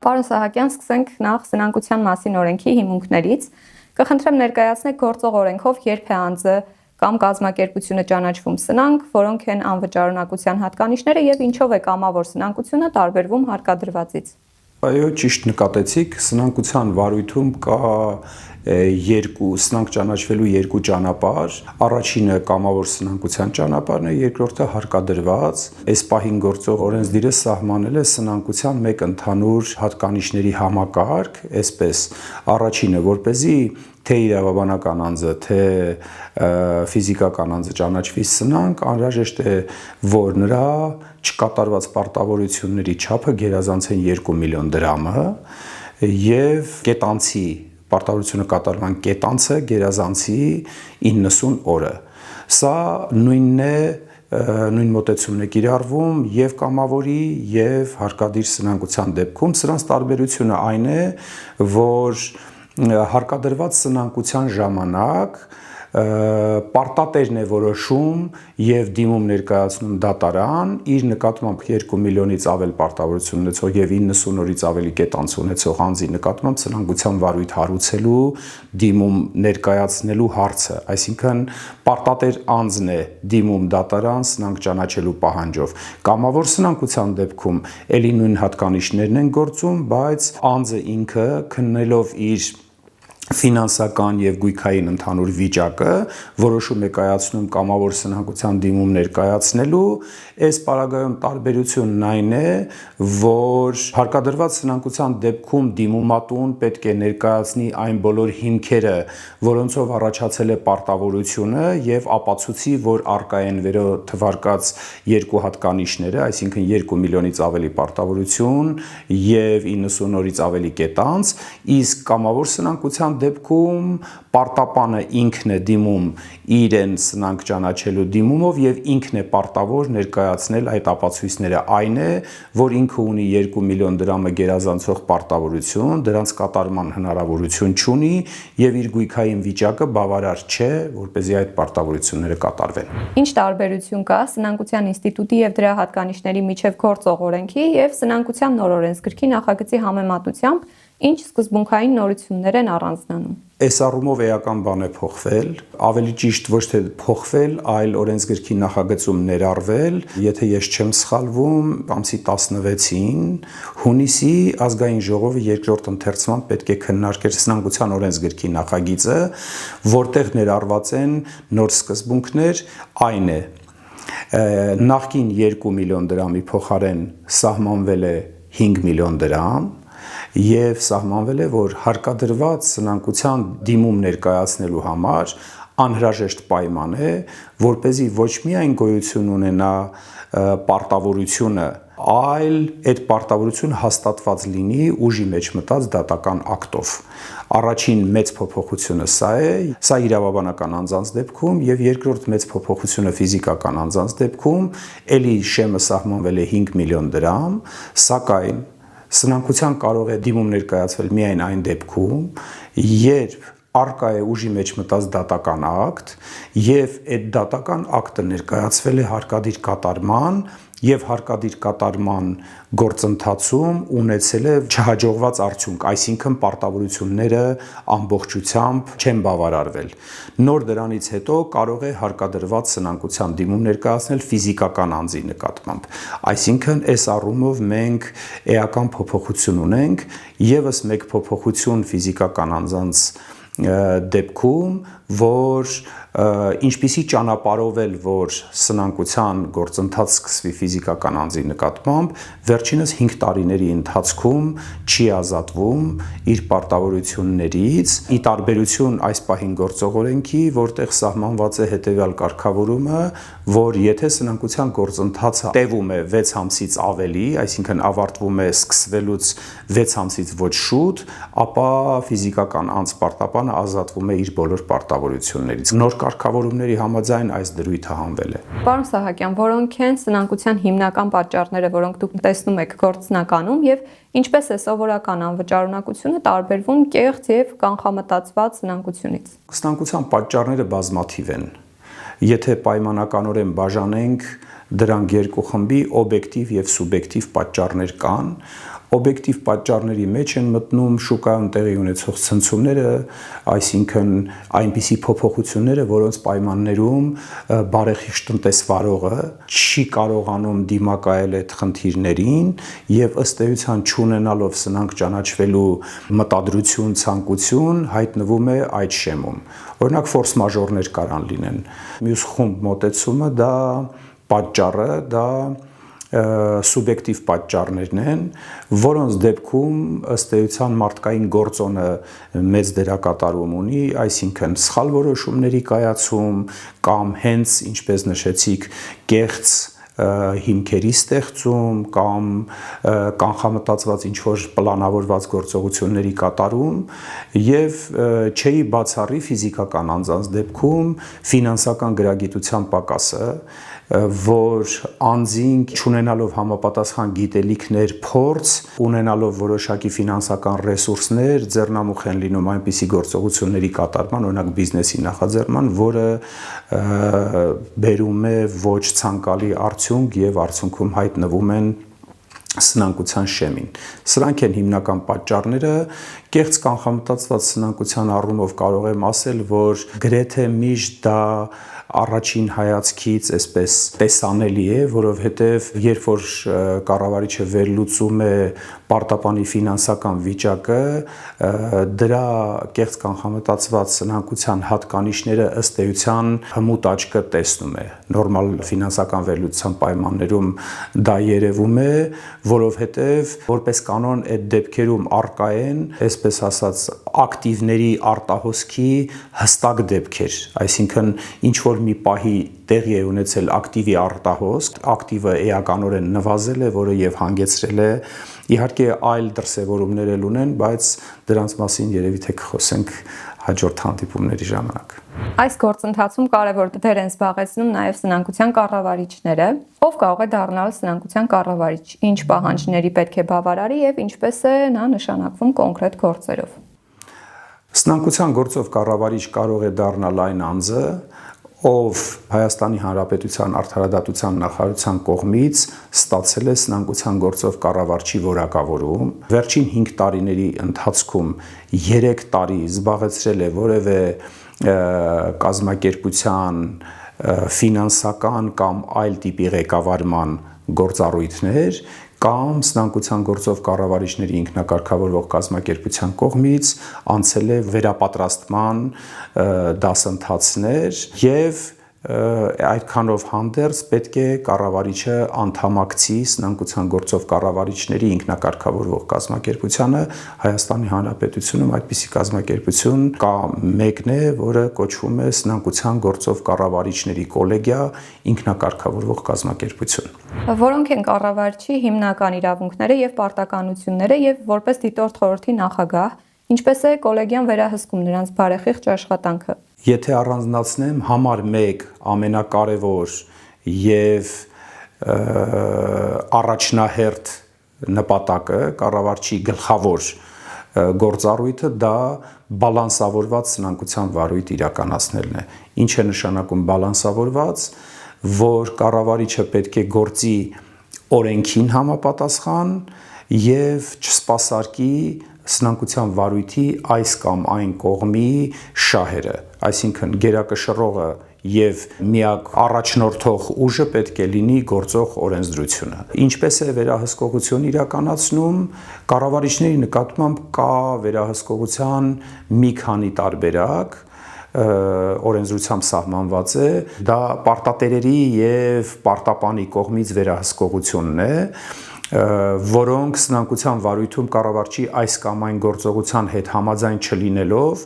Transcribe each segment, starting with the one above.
Պարոն Սահակյան, սկսենք նախ սնանկության մասին օրենքի հիմունքներից։ Կխնդրեմ ներկայացնեք գործող օրենքով երբ է անձը կամ կազմակերպությունը ճանաչվում սնանկ, որոնք են անվճարունակության հատկանիշները եւ ինչով է կամավոր սնանկությունը տարբերվում հարկադրվածից։ Այո, ճիշտ նկատեցիք, սնանկության վարույթում կա սնանկ ճանաչվելու երկու ճանապարհ, առաջինը կամավոր սնանկության ճանապարհն է, երկրորդը հարկադրված։ Այս պահին գործող օրենսդիրը սահմանել է սնանկության մեկ ընդհանուր հատկանիշների համակարգ, այսպես առաջինը, որպեսզի թե իրավաբանական անձը, թե ֆիզիկական անձը ճանաչվի սնանկ, անհրաժեշտ է, որ նրա չկատարված պարտավորությունների չափը գերազանցեն 2 միլիոն դրամը եւ կետանցի պարտավորությունը կատարման կետանցը գերազանցի 90 օրը։ Սա նույն մոտեցումն է կիրառվում եւ կամավորի եւ հարկադիր սնանկության դեպքում։ Սրանց տարբերությունը այն է, որ հարկադրված սնանկության ժամանակ պարտատերն է որոշում եւ դիմում ներկայացնում դատարան իր նկատմամբ 2 միլիոնից ավել պարտավորություն ունեցող եւ 90 օրից ավելի կետանց ունեցող անձի նկատմամբ սնանկության վարույթ հարուցելու դիմում ներկայացնելու հարցը, այսինքն պարտատեր անձն է դիմում դատարան սնանկ ճանաչելու պահանջով։ Կամավոր սնանկության դեպքում ելի նույն հատկանիշներն են գործում, բայց անձը ինքը քննելով իր ֆինանսական եւ գույքային ընդհանուր վիճակը որոշում է կայացնում կամավոր սնանկության դիմում ներկայացնելու։ Այս պարագայում տարբերությունն այն է, որ հարկադրված սնանկության դեպքում դիմումատուն պետք է ներկայացնի այն բոլոր հիմքերը, որոնցով առաջացել է պարտավորությունը եւ ապացուցի, որ առկա են վերոթվարկած երկու հատկանիշները, այսինքն 2 միլիոնից ավելի պարտավորություն եւ 90 օրից ավելի կետանց, իսկ կամավոր սնանկության դեպքում պարտապանը ինքն է դիմում իրեն սնանկ ճանաչելու դիմումով եւ ինքն է պարտավոր ներկայացնել այդ ապացույցները։ Այն է, որ ինքը ունի 2 միլիոն դրամը գերազանցող պարտավորություն, դրանց կատարման հնարավորություն չունի եւ իր գույքային վիճակը բավարար չէ, որպեսզի այդ պարտավորությունները կատարվեն։ Ինչ տարբերություն կա սնանկության ինստիտուտի եւ դրա հատկանիշների միջև գործող օրենքի եւ սնանկության նոր օրենսգրքի նախագծի համեմատությամբ, ինչ սկզբունքային նորություններ են առանձնանում։ Այս առումով էական բան է փոխվել, ավելի ճիշտ ոչ թե փոխվել, այլ օրենսգրքի նախագծում ներառվել, եթե ես չեմ սխալվում, ամսի 16-ին հունիսի ազգային ժողովը երկրորդ ընթերցման պետք է քննարկեր սնանկության օրենսգրքի նախագիծը, որտեղ ներառված են նոր սկզբունքներ, այն է նախկին 2 միլիոն դրամի փոխարեն սահմանվել է 5 միլիոն դրամ եւ սահմանվել է, որ հարկադրված սնանկության դիմում ներկայացնելու համար անհրաժեշտ պայման է, որպեսզի ոչ միայն գոյություն ունենա պարտավորությունը, այլ այդ պարտավորությունը հաստատված լինի ուժի մեջ մտած դատական ակտով։ Առաջին մեծ փոփոխությունը սա է, սա իրավաբանական անձանց դեպքում եւ երկրորդ մեծ փոփոխությունը ֆիզիկական անձանց դեպքում, ելի շեմը սահմանվել է 5 միլիոն դրամ, սակայն սնանկության կարող է դիմում ներկայացվել միայն այն դեպքում, երբ առկա է ուժի մեջ մտած դատական ակտ եւ այդ դատական ակտը ներկայացվել է հարկադիր կատարման եւ հարկադիր կատարման գործընթացում ունեցել է չհաջողված արդյունք, այսինքն պարտավորությունները ամբողջությամբ չեն բավարարվել։ Նոր դրանից հետո կարող է հարկադրված սնանկության դիմում ներկայացնել ֆիզիկական անձի նկատմամբ։ Այսինքն այս առումով մենք էական փոփոխություն ունենք, եւս մեկ փոփոխություն ֆիզիկական անձանց դեպքում, որ ինչպիսի ճանապարհով էլ որ սնանկության գործընթաց սկսվի ֆիզիկական անձի նկատմամբ, վերջինս 5 տարիների ընթացքում չի ազատվում իր պարտավորություններից, ի տարբերություն այս պահին գործող օրենքի, որտեղ սահմանված է հետեւյալ կարգավորումը, որ եթե սնանկության գործընթացը տևում է 6 ամսից ավելի, այսինքն ավարտվում է սկսվելուց 6 ամսից ոչ շուտ, ապա ֆիզիկական անձ պարտապանը ազատվում է իր բոլոր պարտավորություններից։ Նոր կարգավորումների համաձայն այս դրույթը հանվել է։ Պարոն Սահակյան, որոնք են սնանկության հիմնական պատճառները, որոնք դուք տեսնում եք գործնականում եւ ինչպես է սովորական անվճարունակությունը տարբերվում կեղծ եւ կանխամտածված սնանկությունից։ Սնանկության պատճառները բազմաթիվ են։ Եթե պայմանականորեն բաժանենք դրանք երկու խմբի, օբյեկտիվ եւ սուբյեկտիվ պատճառներ կան, օբյեկտիվ պատճառների մեջ են մտնում շուկայում տեղի ունեցող ցնցումները, այսինքն այնպիսի փոփոխությունները, որոնց պայմաններում բարեխիղճ տնտեսվարողը չի կարողանում դիմակայել այդ խնդիրներին եւ ըստ էության չունենալով սնանկ ճանաչվելու մտադրություն, ցանկություն հայտնվում է այդ շեմում։ Օրինակ ֆորս մաժորներ կարան լինեն։ Մյուս խումբ մոտեցումը դա պատճառը, դա սուբյեկտիվ պատճառներն են, որոնց դեպքում ըստ էության մարդկային գործոնը մեծ դերակատարում ունի, այսինքն սխալ որոշումների կայացում կամ հենց ինչպես նշեցիք, կեղծ հիմքերի ստեղծում կամ կանխամտածված ինչ-որ պլանավորված գործողությունների կատարում եւ չէի բացառի ֆիզիկական անձանց դեպքում ֆինանսական գրագիտության պակասը, որ անձին չունենալով համապատասխան գիտելիքներ, փորձ, ունենալով որոշակի ֆինանսական ռեսուրսներ, ձեռնամուխ են լինում այնպիսի գործողությունների կատարման, օրինակ բիզնեսի նախաձեռնման, որը բերում է ոչ ցանկալի արդյունք եւ արդյունքում հայտնվում են սնանկության շեմին։ Սրանք են հիմնական պատճառները։ Կեղծ կանխամտածված սնանկության առումով կարող եմ ասել, որ գրեթե միշտ դա առաջին հայացքից այսպես տեսանելի է, որովհետև երբ որ կառավարիչը վերլուծում է պարտապանի ֆինանսական վիճակը, դրա կեղծ կանխամտածված սնանկության հատկանիշները ըստ էության հմուտ աչքը տեսնում է։ Նորմալ ֆինանսական վերլուծության պայմաններում դա երևում է, որովհետև որպես կանոն այդ դեպքերում առկա են, այսպես ասած, ակտիվների արտահոսքի հստակ դեպքեր, այսինքն ինչ որ մի պահի տեղի է ունեցել ակտիվի արտահոսք, ակտիվը էականորեն նվազել է, որը եւ հանգեցրել է իհարկե այլ դրսևորումներ էլ ունեն, բայց դրանց մասին երևի թե կխոսենք հաջորդ հանդիպումների ժամանակ։ Այս գործընթացում կարևոր դեր են զբաղեցնում նաև սնանկության կառավարիչները, ով կարող է դառնալ սնանկության կառավարիչ, ինչ պահանջների պետք է բավարարի եւ ինչպես է նա նշանակվում կոնկրետ գործերով։ Սնանկության գործով կառավարիչ կարող է դառնալ այն անձը, ով Հայաստանի Հանրապետության Արդարադատության նախարարության կողմից ստացել է սնանկության գործով կառավարչի որակավորում, վերջին 5 տարիների ընթացքում 3 տարի զբաղեցրել է որևէ կազմակերպության ֆինանսական կամ այլ տիպի ղեկավարման գործառույթներ կամ սնանկության գործով կառավարիչների ինքնակարգավորվող կազմակերպության կողմից անցել է վերապատրաստման դասընթացներ եւ այդքանով հանդերձ պետք է կառավարիչը անդամակցի սնանկության գործով կառավարիչների ինքնակարգավորվող կազմակերպությանը Հայաստանի Հանրապետությունում այդպիսի կազմակերպություն կա մեկն է, որը կոչվում է սնանկության գործով կառավարիչների կոլեգիա ինքնակարգավորվող կազմակերպություն։ Որոնք են կառավարչի հիմնական իրավունքները եւ պարտականությունները եւ որպես դիտորդ խորհրդի նախագահ, ինչպես է կոլեգիան վերահսկում նրանց բարեխիղճ աշխատանքը։ Եթե առանձնացնեմ համար 1 ամենակարևոր եւ առաջնահերթ նպատակը կառավարչի գլխավոր գործառույթը դա բալանսավորված սնանկության վարույթ իրականացնելն է։ Ինչ է նշանակում բալանսավորված, որ կառավարիչը պետք է գործի օրենքին համապատասխան եւ չսպասարկի սնանկության վարույթի այս կամ այն կողմի շահերը, այսինքն գերակշռողը եւ միակ առաջնորդող ուժը պետք է լինի գործող օրենսդրությունը։ Ինչպես է վերահսկողություն իրականացնում, կառավարիչների նկատմամբ կա վերահսկողության մի քանի տարբերակ, օրենսդրությամբ սահմանված է, դա պարտատերերի եւ պարտապանի կողմից վերահսկողությունն է, որոնք սնանկության վարույթում կառավարչի այս կամ այն գործողության հետ համաձայն չլինելով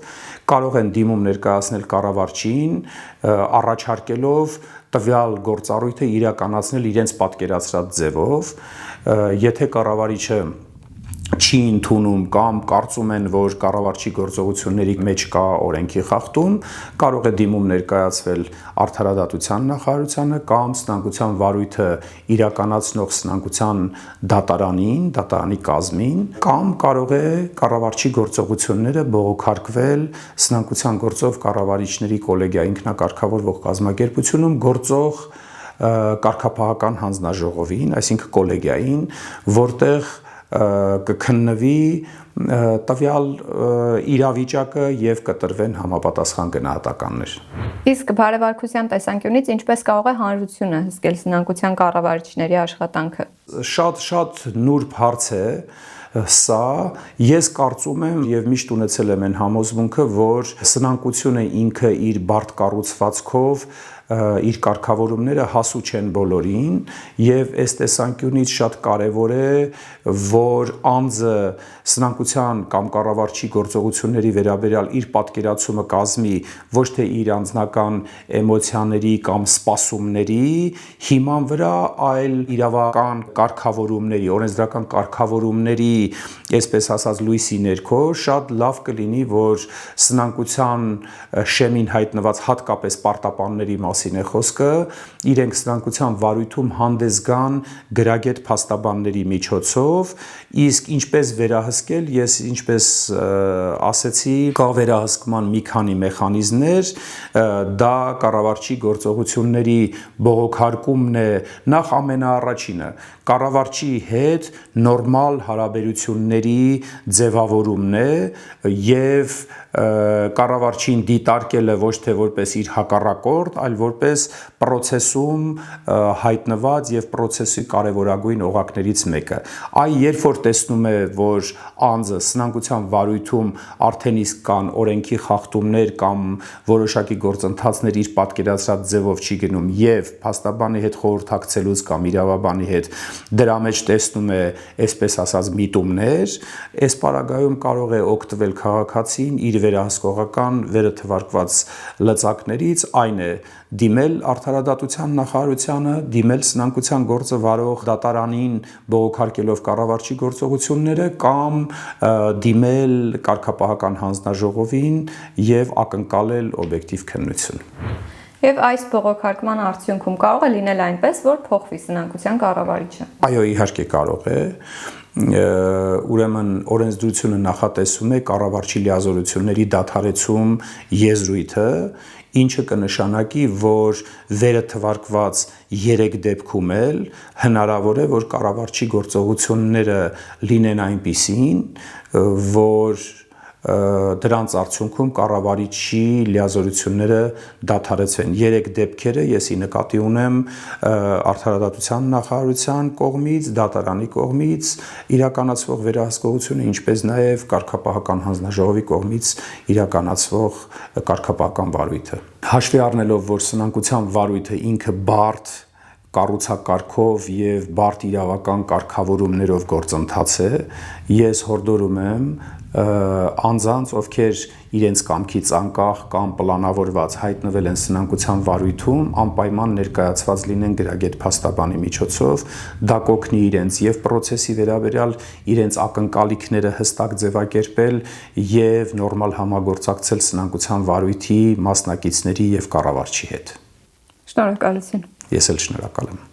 կարող են դիմում ներկայացնել կառավարչին, առաջարկելով տվյալ գործառույթը իրականացնել իրենց պատկերացրած ձևով, եթե կառավարիչը չի ընդունում կամ կարծում են, որ կառավարչի գործողությունների մեջ կա օրենքի խախտում, կարող է դիմում ներկայացվել Արդարադատության նախարարությանը կամ սնանկության վարույթը իրականացնող սնանկության դատարանին, դատարանի կազմին, կամ կարող է կառավարչի գործողությունները բողոքարկվել սնանկության գործով կառավարիչների կոլեգիա ինքնակարգավորվող կազմակերպությունում գործող կարգապահական հանձնաժողովին, այսինքն կոլեգիային, որտեղ կքննվի տվյալ իրավիճակը եւ կտրվեն համապատասխան գնահատականներ։ Իսկ բարևարքության տեսանկյունից ինչպես կարող է հանրությունը հսկել սնանկության կառավարիչների աշխատանքը։ Շատ նուրբ հարց է սա, ես կարծում եմ եւ միշտ ունեցել եմ այն համոզմունքը, որ սնանկությունը ինքը իր բարդ կառուցվածքով իր կարգավորումները հասու չեն բոլորին եւ այս տեսանկյունից շատ կարեւոր է, որ անձը սնանկության կամ կառավարչի գործողությունների վերաբերյալ իր պատկերացումը կազմի ոչ թե իր անձնական էմոցիաների կամ սպասումների հիման վրա, այլ իրավական կարգավորումների, օրենսդրական կարգավորումների, այսպես ասած, լույսի ներքո շատ լավ կլինի, որ սնանկության շեմին հայտնված հատկապես պարտապանների մասին է խոսքը, իրենք սնանկության վարույթում հանդես գան գրագետ փաստաբանների միջոցով, իսկ ինչպես վերահսկել, ես ինչպես ասեցի, կա վերահսկման մի քանի մեխանիզմներ, դա կառավարչի գործողությունների բողոքարկումն է, նախ ամենաառաջինը, կառավարչի հետ նորմալ հարաբերությունների ձևավորումն է եւ կառավարչին դիտարկելը ոչ թե որպես իր հակառակորդ, այլ որպես process-ում հայտնված եւ process-ի կարեւորագույն օղակներից մեկը։ Երբ որ տեսնում է, որ անձը սնանկության վարույթում արդեն իսկ կան օրենքի խախտումներ կամ որոշակի գործընթացներ իր պատկերացրած ձևով չի գնում եւ փաստաբանի հետ խորհրդակցելուց կամ իրավաբանի հետ դրա մեջ տեսնում է, այսպես ասած, միտումներ, այս պարագայում կարող է օգտվել քաղաքացին իր վերահսկողական վերը թվարկված լծակներից, այն է դիմել արդարադատության նախարարությանը, դիմել սնանկության գործը վարող դատարանին բողոքարկելով կառավարչի գործողությունները կամ դիմել կարգապահական հանձնաժողովին եւ ակնկալել օբյեկտիվ քննություն։ Եվ այս բողոքարկման արդյունքում կարող է լինել այնպես, որ փոխվի սնանկության կառավարիչը։ Այո, իհարկե կարող է։ Ուրեմն օրենսդրությունը նախատեսում է կառավարչի լիազորությունների դադարեցում եզրույթը, ինչը կնշանակի, որ վերը թվարկված 3 դեպքում էլ հնարավոր է, որ կառավարչի գործողությունները լինեն այնպիսին, որ դրանց արդյունքում կառավարիչի լիազորությունները դադարեցվեն։ 3 դեպքերը եսի նկատի ունեմ արդարադատության նախարարության կողմից, դատարանի կողմից իրականացվող վերահսկողությունը, ինչպես նաև կարգապահական հանձնաժողովի կողմից իրականացվող կարգապահական վարույթը։ Հաշվի առնելով, որ սնանկության վարույթը ինքը բարդ կառուցակարգով եւ բարդ իրավական կարգավորումներով գործընթաց է, ես հորդորում եմ անձանց, ովքեր իրենց կամքից անկախ կամ պլանավորված հայտնվել են սնանկության վարույթում, անպայման ներկայացված լինեն գրագետ փաստաբանի միջոցով, դա կօգնի իրենց եւ process-ի վերաբերյալ իրենց ակնկալիքները հստակ ձևակերպել եւ նորմալ համագործակցել սնանկության վարույթի մասնակիցների եւ կառավարչի հետ։ Շնորհակալություն։ Ես էլ շնորհակալ եմ։